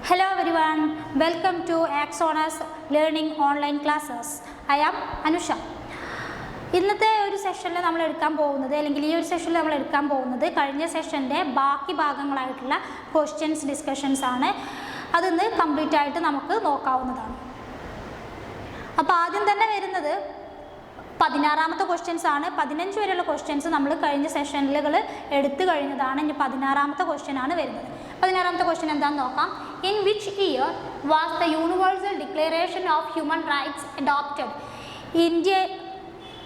Hello everyone, welcome to Axonus Learning Online Classes. I am Anusha. ഇന്നത്തെ ഒരു സെഷനിൽ നമ്മൾ എടുക്കാൻ പോകുന്നത് അല്ലെങ്കിൽ ഈ ഒരു സെഷനിൽ നമ്മൾ എടുക്കാൻ പോകുന്നത് കഴിഞ്ഞ സെഷൻ്റെ ബാക്കി ഭാഗങ്ങളായിട്ടുള്ള ക്വസ്റ്റ്യൻസ് ഡിസ്കഷൻസ് ആണ്. അതൊന്ന് കംപ്ലീറ്റ് ആയിട്ട് നമുക്ക് നോക്കാവുന്നതാണ്. അപ്പോൾ ആദ്യം തന്നെ വരുന്നത് 16ാമത്തെ ക്വസ്റ്റ്യൻസ് ആണ്. 15 വരെയുള്ള ക്വസ്റ്റ്യൻസ് നമ്മൾ കഴിഞ്ഞ സെഷനിലുകൾ എടുത്തു കഴിഞ്ഞതാണ്. ഇനി 16ാമത്തെ ക്വസ്റ്റ്യൻ ആണ് വരുന്നത്. 16ാമത്തെ ക്വസ്റ്റ്യൻ എന്താണെന്ന് നോക്കാം. In which year was the universal declaration of human rights adopted? India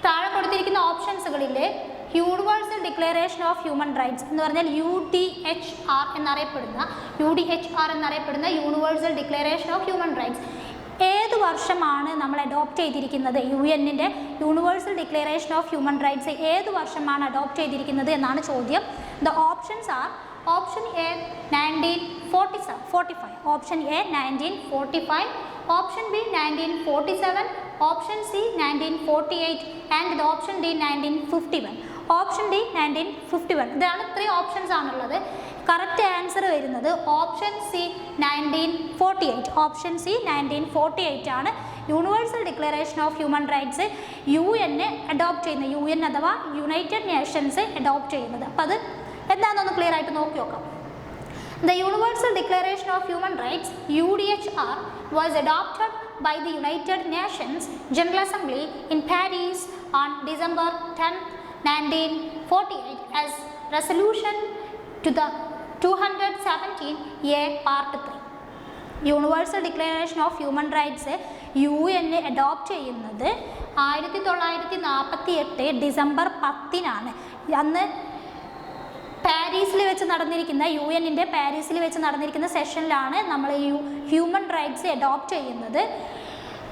താഴെ കൊടുത്തിരിക്കുന്ന ഓപ്ഷൻസുകളിൽ universal declaration of human rights എന്ന് പറഞ്ഞാൽ UDHR എന്നറിയപ്പെടുന്ന universal declaration of human rights ഏത് വർഷമാണ് നമ്മൾ അഡോപ്റ്റ് ചെയ്തിരിക്കുന്നത്? UN-ൻ്റെ universal declaration of human rights ഏത് വർഷമാണ് അഡോപ്റ്റ് ചെയ്തിരിക്കുന്നത് എന്നാണ് ചോദ്യം. The options are option A 1945, option A 1945, option B 1947, option C 1948 and the option D 1951. Option D 1951. ഇതാണ് 3 ഓപ്ഷൻസ് ആണുള്ളത്. കറക്റ്റ് ആൻസർ വരുന്നത് ഓപ്ഷൻ സി 1948. ഓപ്ഷൻ സി 1948 ആണ് universal declaration of human rights UN adopt ചെയ്യുന്നത്. UN അഥവാ United Nations adopt ചെയ്യുന്നത്. അപ്പോൾ അത് എന്താണെന്നൊന്ന് clear ആയിട്ട് നോക്കി നോക്കാം. The Universal Declaration of Human Rights UDHR was adopted by the United Nations General Assembly in Paris on December 10, 1948 as resolution to the 217A Part 3. Universal declaration of human rights UN adopt ചെയ്യുന്നത് 1948 December 10-നാണ്. അന്ന് പാരീസിൽ വെച്ച് നടന്നിരിക്കുന്ന UN-ൻ്റെ പാരീസിൽ വെച്ച് നടന്നിരിക്കുന്ന സെഷനിലാണ് നമ്മൾ human rights adopt ചെയ്യുന്നത്.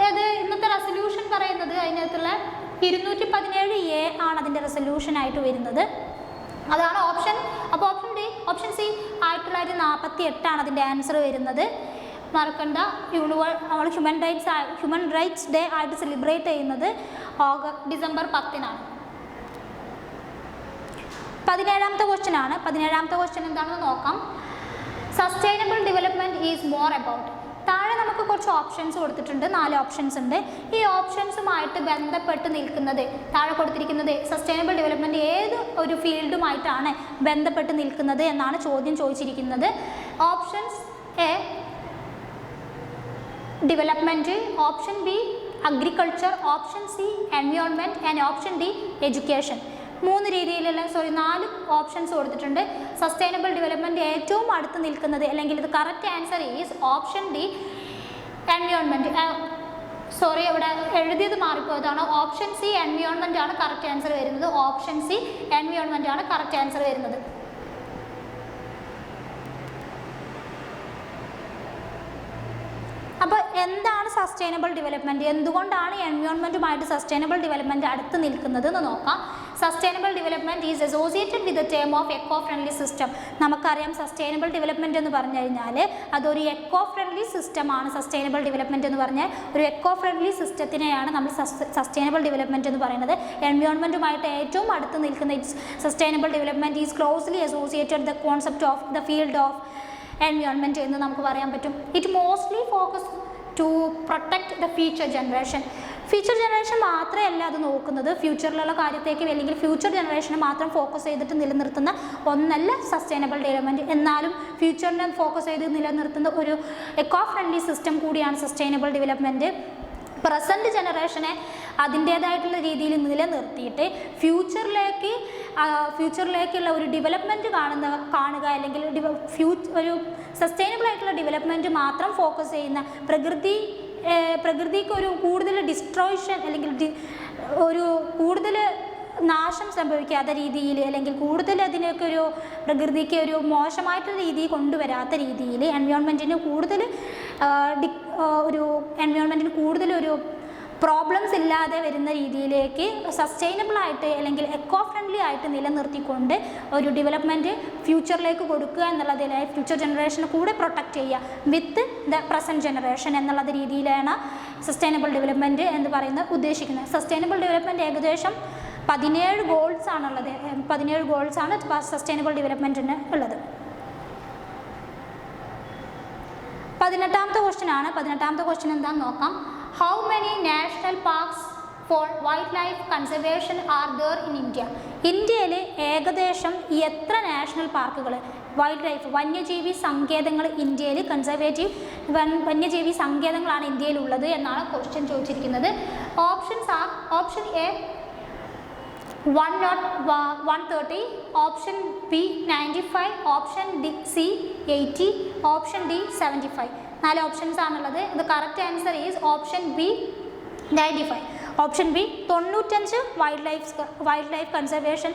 അത് ഇന്നത്തെ റെസൊല്യൂഷൻ പറയുന്നത് അതിനകത്തുള്ള 217A ആണ് അതിൻ്റെ റെസൊല്യൂഷനായിട്ട് വരുന്നത്. അതാണ് ഓപ്ഷൻ. അപ്പോൾ ഓപ്ഷൻ സി 1948 ആണ് അതിൻ്റെ ആൻസർ വരുന്നത്. മറക്കണ്ട. നമ്മൾ ഹ്യൂമൻ റൈറ്റ്സ് ഡേ ആയിട്ട് സെലിബ്രേറ്റ് ചെയ്യുന്നത് ഡിസംബർ 10-നാണ്. 17ാമത്തെ ക്വസ്റ്റ്യൻ ആണ്. 17ാമത്തെ ക്വസ്റ്റ്യൻ എന്താണെന്ന് നോക്കാം. Sustainable development is more about. താഴെ നമുക്ക് കുറച്ച് ഓപ്ഷൻസ് കൊടുത്തിട്ടുണ്ട്. 4 ഓപ്ഷൻസ് ഉണ്ട്. ഈ ഓപ്ഷൻസുമായിട്ട് ബന്ധപ്പെട്ട് നിൽക്കുന്നത് താഴെ കൊടുത്തിരിക്കുന്നത് സസ്റ്റൈനബിൾ ഡെവലപ്മെൻറ്റ് ഏത് ഒരു ഫീൽഡുമായിട്ടാണ് ബന്ധപ്പെട്ട് നിൽക്കുന്നത് എന്നാണ് ചോദ്യം ചോദിച്ചിരിക്കുന്നത്. Options A development, option B agriculture, option C environment and option D education. 4 options കൊടുത്തിട്ടുണ്ട്. സസ്റ്റൈനബിൾ ഡെവലപ്മെൻറ്റ് ഏറ്റവും അടുത്ത് നിൽക്കുന്നത് അല്ലെങ്കിൽ ഇത് correct answer is option D environment. ഇവിടെ എഴുതിയത് മാറിപ്പോയതാണ്. ഓപ്ഷൻ സി എൻവയോൺമെൻറ്റ് ആണ് കറക്റ്റ് ആൻസർ വരുന്നത്. ഓപ്ഷൻ സി എൻവയോൺമെൻറ്റ് ആണ് കറക്റ്റ് ആൻസർ വരുന്നത്. അപ്പോൾ എന്താണ് സസ്റ്റൈനബിൾ ഡെവലപ്മെൻറ്റ്? എന്തുകൊണ്ടാണ് എൻവയോൺമെൻറ്റുമായിട്ട് സസ്റ്റൈനബിൾ ഡെവലപ്മെൻറ്റ് അടുത്ത് നിൽക്കുന്നത് എന്ന് നോക്കാം. Sustainable development is associated with the term of eco friendly system. നമുക്കറിയാം സസ്റ്റൈനബിൾ ഡെവലപ്മെൻറ്റ് എന്ന് പറഞ്ഞു കഴിഞ്ഞാൽ അതൊരു എക്കോ ഫ്രണ്ട്ലി സിസ്റ്റമാണ്. സസ്റ്റൈനബിൾ ഡെവലപ്മെൻറ്റ് എന്ന് പറഞ്ഞാൽ ഒരു എക്കോ ഫ്രണ്ട്ലി സിസ്റ്റത്തിനെയാണ് നമ്മൾ സസ്റ്റൈനബിൾ ഡെവലപ്മെൻറ്റ് എന്ന് പറയുന്നത്. എൻവയോൺമെൻറ്റുമായിട്ട് ഏറ്റവും അടുത്ത് നിൽക്കുന്ന sustainable development is closely associated the concept of the field of environment എന്ന് നമുക്ക് പറയാൻ പറ്റും. It mostly focus to protect the future generation. Future generation മാത്രമല്ല അത് നോക്കുന്നത്, ഫ്യൂച്ചറിലുള്ള കാര്യത്തേക്ക് അല്ലെങ്കിൽ ഫ്യൂച്ചർ ജനറേഷനെ മാത്രം ഫോക്കസ് ചെയ്തിട്ട് നിലനിർത്തുന്ന ഒന്നല്ല സസ്റ്റൈനബിൾ ഡെവലപ്മെൻറ്റ്. എന്നാലും ഫ്യൂച്ചറിനെ ഫോക്കസ് ചെയ്ത് നിലനിർത്തുന്ന ഒരു എക്കോ ഫ്രണ്ട്ലി സിസ്റ്റം കൂടിയാണ് സസ്റ്റൈനബിൾ ഡെവലപ്മെൻറ്റ്. പ്രസൻറ്റ് ജനറേഷനെ അതിൻ്റേതായിട്ടുള്ള രീതിയിൽ നിലനിർത്തിയിട്ട് ഫ്യൂച്ചറിലേക്കുള്ള ഒരു ഡെവലപ്മെൻറ്റ് കാണുക അല്ലെങ്കിൽ ഒരു സസ്റ്റൈനബിൾ ആയിട്ടുള്ള ഡെവലപ്മെൻറ്റ് മാത്രം ഫോക്കസ് ചെയ്യുന്ന പ്രകൃതിക്ക് ഒരു കൂടുതൽ ഡിസ്ട്രോയിഷൻ അല്ലെങ്കിൽ ഒരു കൂടുതൽ നാശം സംഭവിക്കാത്ത രീതിയിൽ അല്ലെങ്കിൽ കൂടുതൽ അതിനൊക്കെ ഒരു പ്രകൃതിക്ക് ഒരു മോശമായിട്ടുള്ള രീതി കൊണ്ടുവരാത്ത രീതിയിൽ എൻവയോൺമെൻറ്റിന് കൂടുതലൊരു പ്രോബ്ലംസ് ഇല്ലാതെ വരുന്ന രീതിയിലേക്ക് സസ്റ്റൈനബിളായിട്ട് അല്ലെങ്കിൽ എക്കോ ഫ്രണ്ട്ലി ആയിട്ട് നിലനിർത്തിക്കൊണ്ട് ഒരു ഡെവലപ്മെൻറ്റ് ഫ്യൂച്ചറിലേക്ക് കൊടുക്കുക എന്നുള്ളതിൽ ഫ്യൂച്ചർ ജനറേഷനെ കൂടെ പ്രൊട്ടക്റ്റ് ചെയ്യുക വിത്ത് ദ പ്രസൻറ്റ് ജനറേഷൻ എന്നുള്ള രീതിയിലാണ് സസ്റ്റൈനബിൾ ഡെവലപ്മെൻറ്റ് എന്ന് പറയുന്നത് ഉദ്ദേശിക്കുന്നത്. സസ്റ്റൈനബിൾ ഡെവലപ്മെൻറ്റ് ഏകദേശം 17 ഗോൾസ് ആണുള്ളത്. 17 ഗോൾസാണ് സസ്റ്റൈനബിൾ ഡെവലപ്മെൻറ്റിന് ഉള്ളത്. 18ാമത്തെ ക്വസ്റ്റ്യൻ ആണ്. 18ാമത്തെ ക്വസ്റ്റ്യൻ എന്താണെന്ന് നോക്കാം. How many national parks four wild life conservation are there in India? ഇന്ത്യയിൽ ഏകദേശം എത്ര നാഷണൽ പാർക്കുകൾ, വൈൽഡ് ലൈഫ് വന്യജീവി സങ്കേതങ്ങൾ ഇന്ത്യയിൽ കൺസർവേറ്റീവ് വന്യജീവി സങ്കേതങ്ങളാണ് ഇന്ത്യയിലുള്ളത് എന്നാണ് ക്വസ്റ്റ്യൻ ചോദിച്ചിരിക്കുന്നത്. Options are option A 130, option B 95, option C 80, option D 75. 4 options ആണുള്ളത്. ഇത് correct answer is option B 95. Option B 95 wildlife conservation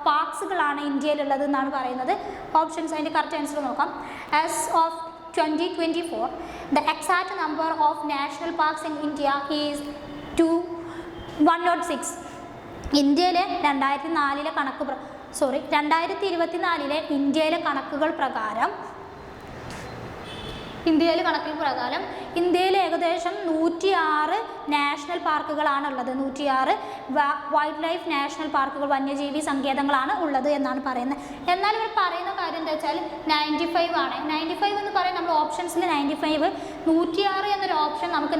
പാർക്സുകളാണ് ഇന്ത്യയിലുള്ളത് എന്നാണ് പറയുന്നത്. ഓപ്ഷൻസ് അതിൻ്റെ കറക്റ്റ് ആൻസർ നോക്കാം. As of 2024 the exact number of national parks in India is 106. ഇന്ത്യയിലെ 2024 ഇന്ത്യയിലെ കണക്കുകൾ പ്രകാരം ഇന്ത്യയിൽ ഏകദേശം 106 നാഷണൽ പാർക്കുകളാണ് ഉള്ളത്. 106 വൈൽഡ് ലൈഫ് നാഷണൽ പാർക്കുകൾ വന്യജീവി സങ്കേതങ്ങളാണ് ഉള്ളത് എന്നാണ് പറയുന്നത്. എന്നാൽ ഇവർ പറയുന്ന കാര്യം എന്താ വെച്ചാൽ 95 ആണ്. 95 എന്ന് പറയാൻ നമ്മൾ ഓപ്ഷൻസിൽ 95, 106 എന്നൊരു ഓപ്ഷൻ നമുക്ക്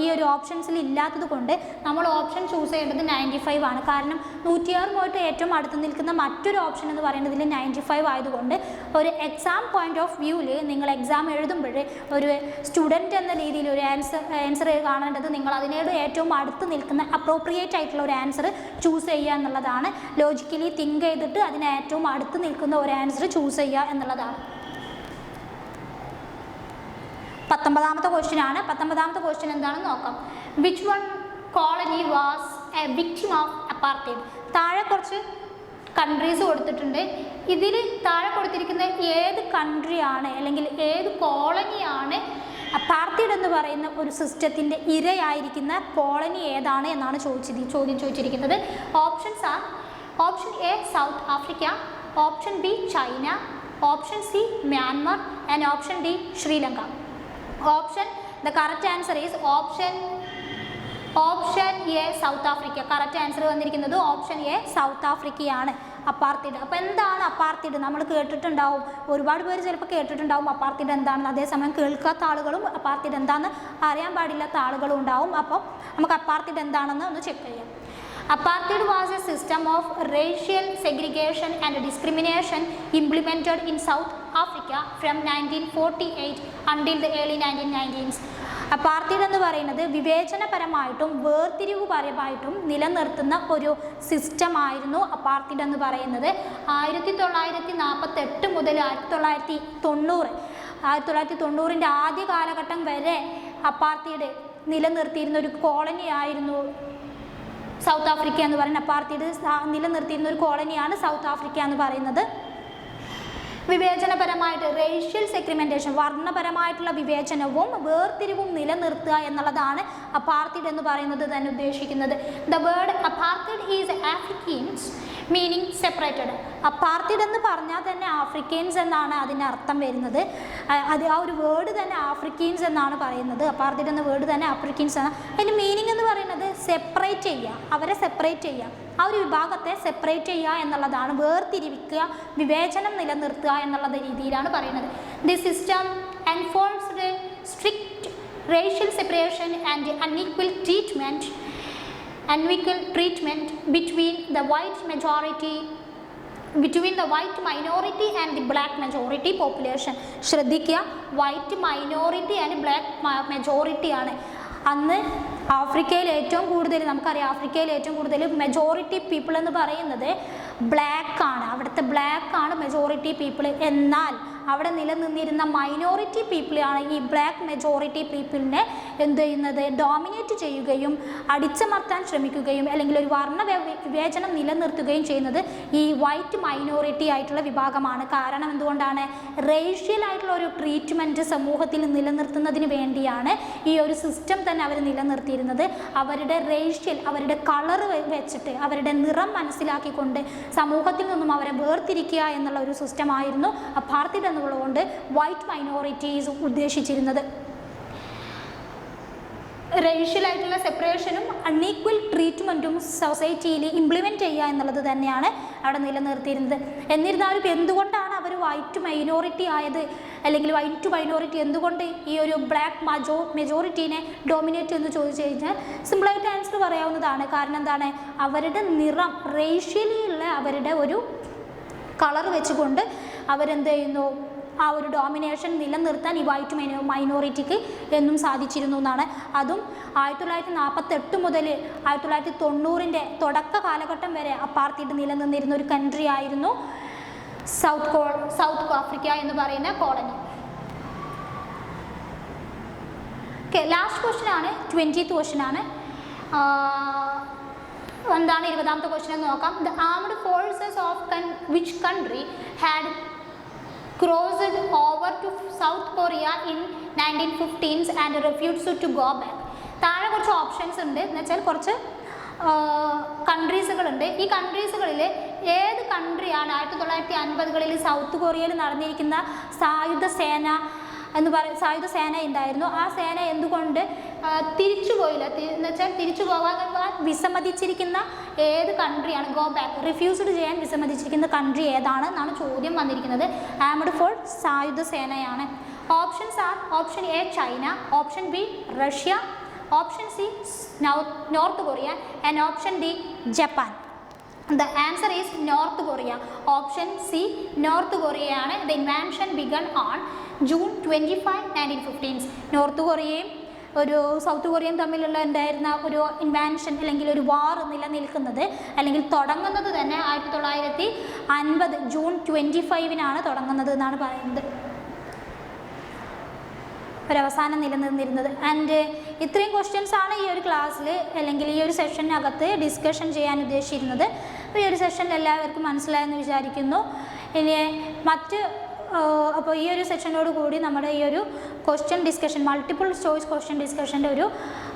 ഈ ഒരു ഓപ്ഷൻസിൽ ഇല്ലാത്തത് കൊണ്ട് നമ്മൾ ഓപ്ഷൻ ചൂസ് ചെയ്യേണ്ടത് 95 ആണ്. കാരണം 106 പോയിട്ട് ഏറ്റവും അടുത്ത് നിൽക്കുന്ന മറ്റൊരു ഓപ്ഷൻ എന്ന് പറയുന്നത് 95 ആയതുകൊണ്ട് ഒരു എക്സാം പോയിന്റ് ഓഫ് വ്യൂവിൽ നിങ്ങൾ എക്സാം എഴുതുമ്പോൾ ഒരു സ്റ്റുഡൻറ്റ് എന്ന രീതിയിൽ ഒരു ആൻസർ കാണേണ്ടത് നിങ്ങൾ അതിനോട് ഏറ്റവും അടുത്ത് നിൽക്കുന്ന അപ്രോപ്രിയേറ്റ് ആയിട്ടുള്ള ഒരു ആൻസർ ചൂസ് ചെയ്യുക എന്നുള്ളതാണ്. ലോജിക്കലി തിങ്ക് ചെയ്തിട്ട് അതിന് ഏറ്റവും അടുത്ത് നിൽക്കുന്ന ഒരു ആൻസർ ചൂസ് ചെയ്യുക എന്നുള്ളതാണ്. 19ാമത്തെ ക്വസ്റ്റ്യൻ ആണ്. 19ാമത്തെ ക്വസ്റ്റ്യൻ എന്താണെന്ന് നോക്കാം. Which one colony was a victim of apartheid? താഴെ കുറച്ച് കൺട്രീസ് കൊടുത്തിട്ടുണ്ട്. ഇതിൽ താഴെ കൊടുത്തിരിക്കുന്ന ഏത് കൺട്രിയാണ് അല്ലെങ്കിൽ ഏത് കോളനിയാണ് അപ്പാർത്തൈഡ് എന്ന് പറയുന്ന ഒരു സിസ്റ്റത്തിൻ്റെ ഇരയായിരിക്കുന്ന കോളനി ഏതാണ് എന്നാണ് ചോദ്യം ചോദിച്ചിരിക്കുന്നത്. Options are option A south Africa, option B China, option C Myanmar and option D Sri Lanka. The correct answer is option A south Africa. Correct answer വന്നിരിക്കുന്നത് ഓപ്ഷൻ എ സൗത്ത് ആഫ്രിക്കയാണ് അപ്പാർത്തൈഡ്. അപ്പോൾ എന്താണ് അപ്പാർത്തൈഡ്? നമ്മൾ കേട്ടിട്ടുണ്ടാവും, ഒരുപാട് പേര് ചിലപ്പോൾ കേട്ടിട്ടുണ്ടാവും അപ്പാർത്തൈഡ് എന്താണെന്ന്. അതേസമയം കേൾക്കാത്ത ആളുകളും അപ്പാർത്തൈഡ് എന്താണെന്ന് അറിയാൻ പാടില്ലാത്ത ആളുകളും ഉണ്ടാവും. അപ്പോൾ നമുക്ക് അപ്പാർത്തൈഡ് എന്താണെന്ന് ഒന്ന് ചെക്ക് ചെയ്യാം. Apartheid was a system of racial segregation and discrimination implemented in South Africa from 1948 until the early 1990s. അപ്പാർത്തൈഡ് എന്ന് പറയുന്നത് വിവേചനപരമായിട്ടും വേർതിരിവുപരമായിട്ടും നിലനിർത്തുന്ന ഒരു സിസ്റ്റമായിരുന്നു അപ്പാർത്തൈഡ് എന്ന് പറയുന്നത്. 1948 മുതൽ 1990 ആദ്യ കാലഘട്ടം വരെ അപ്പാർത്തൈഡ് നിലനിർത്തിയിരുന്ന ഒരു കോളനി ആയിരുന്നു സൗത്ത് ആഫ്രിക്ക എന്ന് പറയുന്നത്. അപ്പാർത്തൈഡ് നിലനിർത്തിയിരുന്ന ഒരു കോളനിയാണ് സൗത്ത് ആഫ്രിക്ക എന്ന് പറയുന്നത്. വിവേചനപരമായിട്ട് റേഷ്യൽ സെഗ്രിമെൻറ്റേഷൻ, വർണ്ണപരമായിട്ടുള്ള വിവേചനവും വേർതിരിവും നിലനിർത്തുക എന്നുള്ളതാണ് അപ്പാർത്തൈഡ് എന്ന് പറയുന്നത് തന്നെ ഉദ്ദേശിക്കുന്നത്. The word apartheid is Afrikaans meaning separated. Apartheid എന്ന് പറഞ്ഞാൽ തന്നെ ആഫ്രിക്കൻസ് എന്നാണ് അതിൻ്റെ അർത്ഥം വരുന്നത്. അത് ആ ഒരു വേർഡ് തന്നെ ആഫ്രിക്കൻസ് എന്നാണ് പറയുന്നത്. അപ്പാർത്തൈഡ് എന്ന വേർഡ് തന്നെ ആഫ്രിക്കൻസ് ആണ്. അതിൻ്റെ മീനിങ് എന്ന് പറയുന്നത് സെപ്പറേറ്റ് ചെയ്യുക, അവരെ സെപ്പറേറ്റ് ചെയ്യുക, ആ ഒരു വിഭാഗത്തെ സെപ്പറേറ്റ് ചെയ്യുക എന്നുള്ളതാണ്. വേർതിരിവിക്കുക, വിവേചനം നിലനിർത്തുക എന്നുള്ള രീതിയിലാണ് പറയുന്നത്. The system enforced strict racial separation and unequal treatment between the white minority and the black majority population. ശ്രദ്ധിക്കുക, white minority and black majority ആണ്. അന്ന് ആഫ്രിക്കയിൽ ഏറ്റവും കൂടുതൽ നമുക്കറിയാം, ആഫ്രിക്കയിൽ ഏറ്റവും കൂടുതൽ മെജോറിറ്റി പീപ്പിൾ എന്ന് പറയുന്നത് ബ്ലാക്ക് ആണ്. അവിടുത്തെ ബ്ലാക്ക് ആണ് മെജോറിറ്റി പീപ്പിൾ. എന്നാൽ അവിടെ നിലനിന്നിരുന്ന മൈനോറിറ്റി പീപ്പിളാണ് ഈ ബ്ലാക്ക് മെജോറിറ്റി പീപ്പിളിനെ എന്ത് ചെയ്യുന്നത്, ഡോമിനേറ്റ് ചെയ്യുകയും അടിച്ചമർത്താൻ ശ്രമിക്കുകയും അല്ലെങ്കിൽ ഒരു വർണ്ണ വിവേചനം നിലനിർത്തുകയും ചെയ്യുന്നത് ഈ വൈറ്റ് മൈനോറിറ്റി ആയിട്ടുള്ള വിഭാഗമാണ്. കാരണം എന്തുകൊണ്ടാണ്? റേഷ്യൽ ആയിട്ടുള്ള ഒരു ട്രീറ്റ്മെൻറ്റ് സമൂഹത്തിൽ നിലനിർത്തുന്നതിന് വേണ്ടിയാണ് ഈ ഒരു സിസ്റ്റം തന്നെ അവർ നിലനിർത്തിയിരുന്നത്. അവരുടെ റേഷ്യൽ, അവരുടെ കളർ വെച്ചിട്ട്, അവരുടെ നിറം മനസ്സിലാക്കിക്കൊണ്ട് സമൂഹത്തിൽ നിന്നും അവരെ വേർതിരിക്കുക എന്നുള്ള ഒരു സിസ്റ്റമായിരുന്നു അപ്പാർത്തൈഡ് എന്നുള്ളതുകൊണ്ട് വൈറ്റ് മൈനോറിറ്റീസ് ഉദ്ദേശിച്ചിരുന്നത്. റേഷ്യലായിട്ടുള്ള സെപ്പറേഷനും അൺഈക്വൽ ട്രീറ്റ്മെൻറ്റും സൊസൈറ്റിയിൽ ഇംപ്ലിമെൻറ്റ് ചെയ്യുക എന്നുള്ളത് തന്നെയാണ് അവിടെ നിലനിർത്തിയിരുന്നത്. എന്നിരുന്നാലും എന്തുകൊണ്ടാണ് അവർ വൈറ്റ് മൈനോറിറ്റി ആയത്, അല്ലെങ്കിൽ വൈറ്റ് മൈനോറിറ്റി എന്തുകൊണ്ട് ഈ ഒരു ബ്ലാക്ക് മെജോറിറ്റീനെ ഡോമിനേറ്റ് എന്ന് ചോദിച്ചു കഴിഞ്ഞാൽ സിമ്പിളായിട്ട് ആൻസർ പറയാവുന്നതാണ്. കാരണം എന്താണ്, അവരുടെ നിറം, റേഷ്യലി ഉള്ള അവരുടെ ഒരു കളർ വെച്ചുകൊണ്ട് അവരെന്ത് ചെയ്യുന്നു, ആ ഒരു ഡോമിനേഷൻ നിലനിർത്താൻ ഈ വൈറ്റ് മൈനോറിറ്റിക്ക് എന്നും സാധിച്ചിരുന്നു എന്നാണ്. അതും 1948 മുതൽ 1990 തുടക്ക കാലഘട്ടം വരെ അപ്പാർത്തൈഡ് നിലനിന്നിരുന്ന ഒരു കൺട്രി ആയിരുന്നു സൗത്ത് ആഫ്രിക്ക എന്ന് പറയുന്ന കോളനി. ഓക്കെ, ലാസ്റ്റ് ക്വസ്റ്റ്യൻ ആണ്, 20th ക്വസ്റ്റ്യൻ ആണ്. എന്താണ് 20ാമത്തെ ക്വസ്റ്റ്യൻ എന്ന് നോക്കാം. The armed forces of which country had crossed over to South Korea in 1915s and refused to go back. താഴെ കുറച്ച് ഓപ്ഷൻസ് ഉണ്ട്, എന്ന് വെച്ചാൽ കുറച്ച് കൺട്രീസുകളുണ്ട്. ഈ കൺട്രീസുകളിൽ ഏത് കൺട്രിയാണ് 1950കളിൽ സൗത്ത് കൊറിയയിൽ നടന്നിരിക്കുന്ന സായുധ സേന ഉണ്ടായിരുന്നു, ആ സേന എന്തുകൊണ്ട് തിരിച്ചു പോയില്ല, എന്ന് വെച്ചാൽ തിരിച്ചു പോകാൻ വിസമ്മതിച്ചിരിക്കുന്ന ഏത് കൺട്രിയാണ്, ഗോ ബാക്ക് റിഫ്യൂസ്ഡ് ചെയ്യാൻ വിസമ്മതിച്ചിരിക്കുന്ന കൺട്രി ഏതാണ് എന്നാണ് ചോദ്യം വന്നിരിക്കുന്നത്. ആർമഡ് ഫോഴ്സ് സായുധ സേനയാണ്. Options are: option A China, option B Russia, option C North Korea and option D Japan. The answer is North Korea. Option C, North Korea ആണ്. The invention began on June 25, 1915. North കൊറിയയും ഒരു south കൊറിയയും തമ്മിലുള്ള ഉണ്ടായിരുന്ന ഒരു ഇൻവാൻഷൻ അല്ലെങ്കിൽ ഒരു വാർ നിലനിൽക്കുന്നത് അല്ലെങ്കിൽ തുടങ്ങുന്നത് തന്നെ 1950 ജൂൺ 25 തുടങ്ങുന്നത് എന്നാണ് പറയുന്നത്, ഒരവസാനം നിലനിന്നിരുന്നത്. ആൻഡ് ഇത്രയും ക്വസ്റ്റ്യൻസ് ആണ് ഈ ഒരു ക്ലാസ്സിൽ അല്ലെങ്കിൽ ഈ ഒരു സെഷനകത്ത് ഡിസ്കഷൻ ചെയ്യാൻ ഉദ്ദേശിച്ചിരുന്നത്. ഈ ഒരു സെഷൻ എല്ലാവർക്കും മനസ്സിലായെന്ന് വിചാരിക്കുന്നു. ഇനി അപ്പോൾ ഈ ഒരു സെഷനോട് കൂടി നമ്മുടെ ഈ ഒരു question discussion, multiple choice question ഡിസ്കഷൻ്റെ ഒരു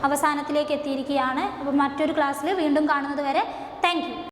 അവസാനത്തിലേക്ക് എത്തിയിരിക്കുകയാണ്. അപ്പോൾ മറ്റൊരു ക്ലാസ്സിൽ വീണ്ടും കാണുന്നത് വരെ താങ്ക് യു.